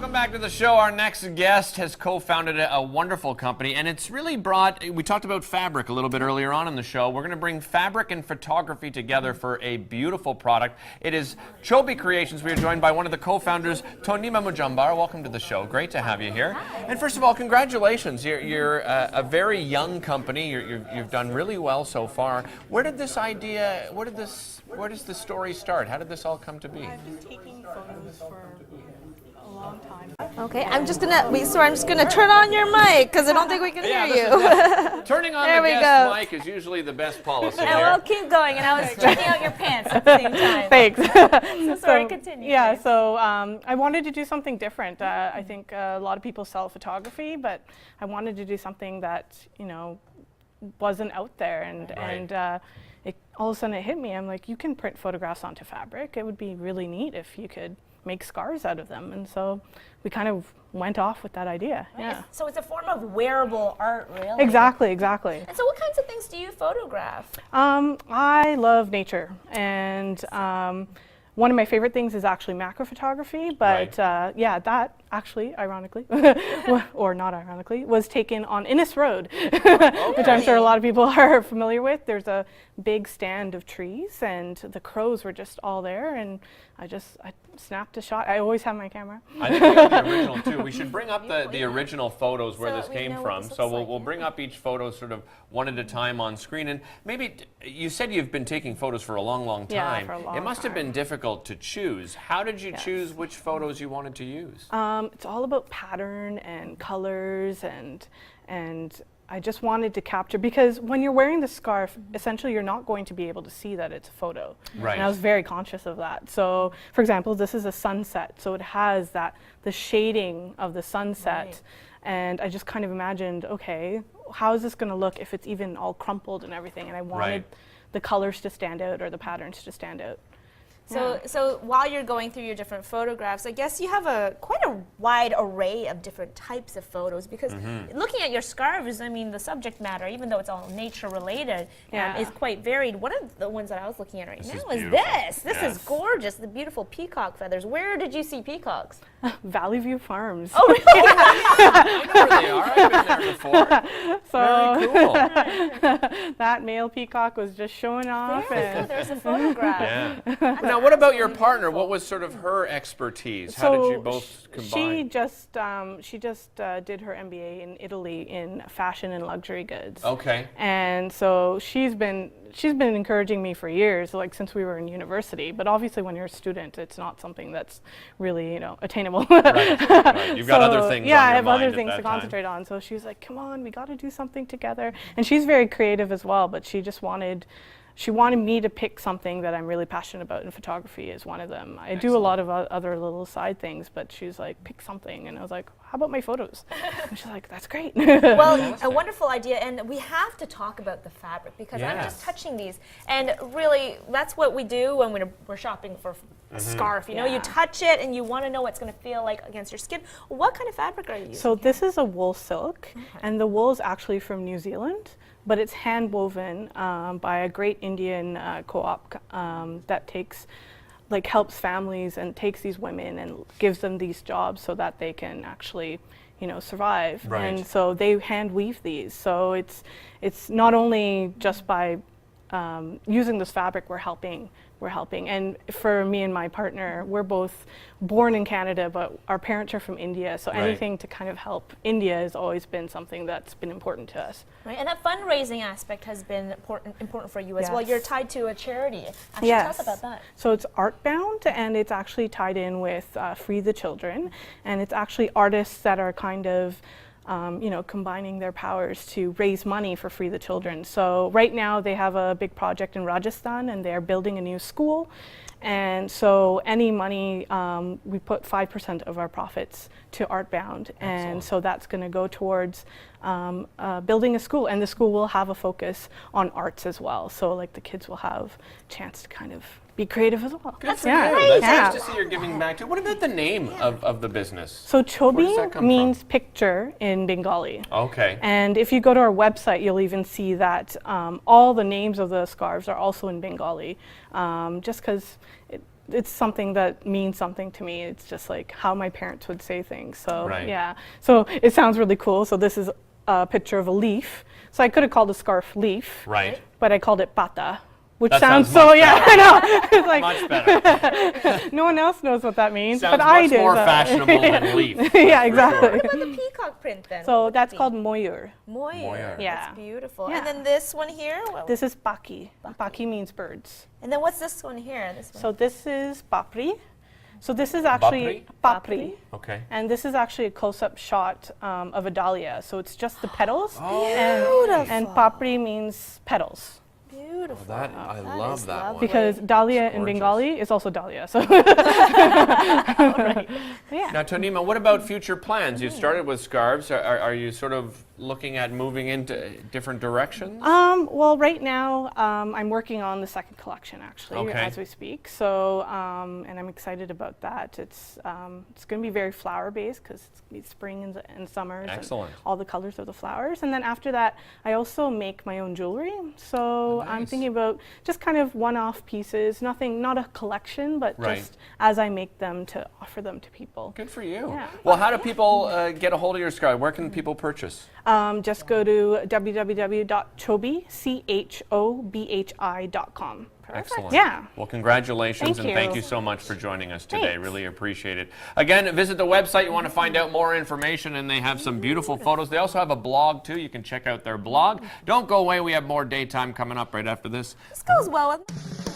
Welcome back to the show. Our next guest has co-founded a wonderful company, and it's really brought, we talked about fabric a little bit earlier on in the show. We're going to bring fabric and photography together for a beautiful product. It is Chobhi Creations. We are joined by one of the co-founders, Tanima. Welcome to the show. Great to have you here. Hi. And first of all, congratulations. You're a very young company. You've done really well so far. Where did this idea, where does the story start? How did this all come to be? I've been taking photos for a long time. Okay, I'm just gonna turn on your mic because I don't think we can hear you. Turning on There the we guest go. mic is usually the best policy And here. we'll keep going, and I was checking out your pants at the same time. Thanks. So sorry, continue. Yeah, so I wanted to do something different. I think a lot of people sell photography, but I wanted to do something that, wasn't out there. And all of a sudden it hit me. I'm like, you can print photographs onto fabric. It would be really neat if you could make scarves out of them. And so we kind of went off with that idea. Right. Yeah. So it's a form of wearable art, really. Exactly. And so what kinds of things do you photograph? I love nature, and one of my favorite things is actually macro photography, but yeah, that actually, ironically, or not ironically, was taken on Innis Road, which I'm sure a lot of people are familiar with. There's a big stand of trees, and the crows were just all there, and I snapped a shot. I always have my camera. I think we got the original too. We should bring up the original photos where this came from. So we'll bring up each photo sort of one at a time on screen. And maybe you said you've been taking photos for a long, long time. Yeah, for a long It must have been difficult to choose. How did you choose which photos you wanted to use? It's all about pattern and colors, and I just wanted to capture, because when you're wearing the scarf, essentially you're not going to be able to see that it's a photo. Right. And I was very conscious of that. So, for example, this is a sunset, so it has the shading of the sunset. Right. And I just kind of imagined, okay, how is this going to look if it's even all crumpled and everything? And I wanted the colors to stand out, or the patterns to stand out. So while you're going through your different photographs, I guess you have quite a wide array of different types of photos, because looking at your scarves, I mean, the subject matter, even though it's all nature related, is quite varied. One of the ones that I was looking at right now is this. This is gorgeous, the beautiful peacock feathers. Where did you see peacocks? Valley View Farms. Oh, really? I know where they are. I've been there before. So very cool. that male peacock was just showing off. There's a photograph. Yeah. Now, what about your partner? What was sort of her expertise? How did you both combine? She just did her MBA in Italy in fashion and luxury goods. Okay. And so she's been encouraging me for years, like since we were in university. But obviously, when you're a student, it's not something that's really attainable. Right. You've got other things. Yeah, on your I have mind other at things that to time. concentrate on. So she was like, "Come on, we got to do something together." And she's very creative as well, but she just wanted. She wanted me to pick something that I'm really passionate about, and photography is one of them. I do a lot of other little side things, but she's like, pick something. And I was like, how about my photos? And she's like, that's great. Well, a wonderful idea, and we have to talk about the fabric, because I'm just touching these, and really, that's what we do when we're shopping for a scarf. You touch it, and you want to know what it's going to feel like against your skin. What kind of fabric are you using? So this is a wool silk, and the wool is actually from New Zealand, but it's hand woven by a great Indian co-op that helps families and takes these women and gives them these jobs so that they can actually survive. Right. And so they hand weave these. So it's not only just by using this fabric we're helping. And for me and my partner, we're both born in Canada, but our parents are from India. So anything to kind of help India has always been something that's been important to us. Right, and that fundraising aspect has been important for you as well. You're tied to a charity. Actually, Yes. tell us about that. So it's Artbound, and it's actually tied in with Free the Children, and it's actually artists that are kind of combining their powers to raise money for Free the Children. So right now they have a big project in Rajasthan, and they're building a new school. And so any money, we put 5% of our profits to Artbound. And so that's going to go towards building a school. And the school will have a focus on arts as well. So like the kids will have a chance to kind of be creative as well. Good for you. That's nice to see you're giving back to. What about the name of the business? So Where does that Chobhi come means picture in Bengali. Okay. And if you go to our website, you'll even see that all the names of the scarves are also in Bengali, just because it's something that means something to me. It's just like how my parents would say things. So Right. yeah, so it sounds really cool. So this is a picture of a leaf. So I could have called the scarf leaf, Right. but I called it pata, which That sounds sounds so much yeah. I know. It's like Much better. no one else knows what that means, Sounds but I much do. more so. fashionable than leaf. Yeah, for exactly. sure. What about the peacock print then? So What would that's it called be? moyur. Moyur. Yeah. That's beautiful. Yeah. And then this one here? This is paki. Paki means birds. And then what's this one here? This one. So this is papri. So this is actually papri. Okay. And this is actually a close-up shot of a dahlia. So it's just the petals. Oh. And papri means petals. Beautiful. That I That love is that one. lovely. Because dahlia in gorgeous. Bengali is also dahlia. So Right. yeah. Now, Tanima, what about future plans? You started with scarves. Are you sort of looking at moving into different directions? Well, right now I'm working on the second collection actually Okay. as we speak. So and I'm excited about that. It's going to be very flower based because it's spring and summers. Excellent. And all the colors of the flowers. And then after that, I also make my own jewelry. So I'm Nice. thinking about just kind of one-off pieces, not a collection, but Right. just as I make them to offer them to people. Good for you. Yeah. Well, how do people get a hold of your scarf? Where can people purchase? Just go to www.chobhi.com. Excellent. Yeah. Well, congratulations Thank and thank you. you so much for joining us today. Thanks. Really appreciate it. Again, visit the website. You want to find out more information, and they have some beautiful photos. They also have a blog, too. You can check out their blog. Don't go away. We have more daytime coming up right after this. This goes well with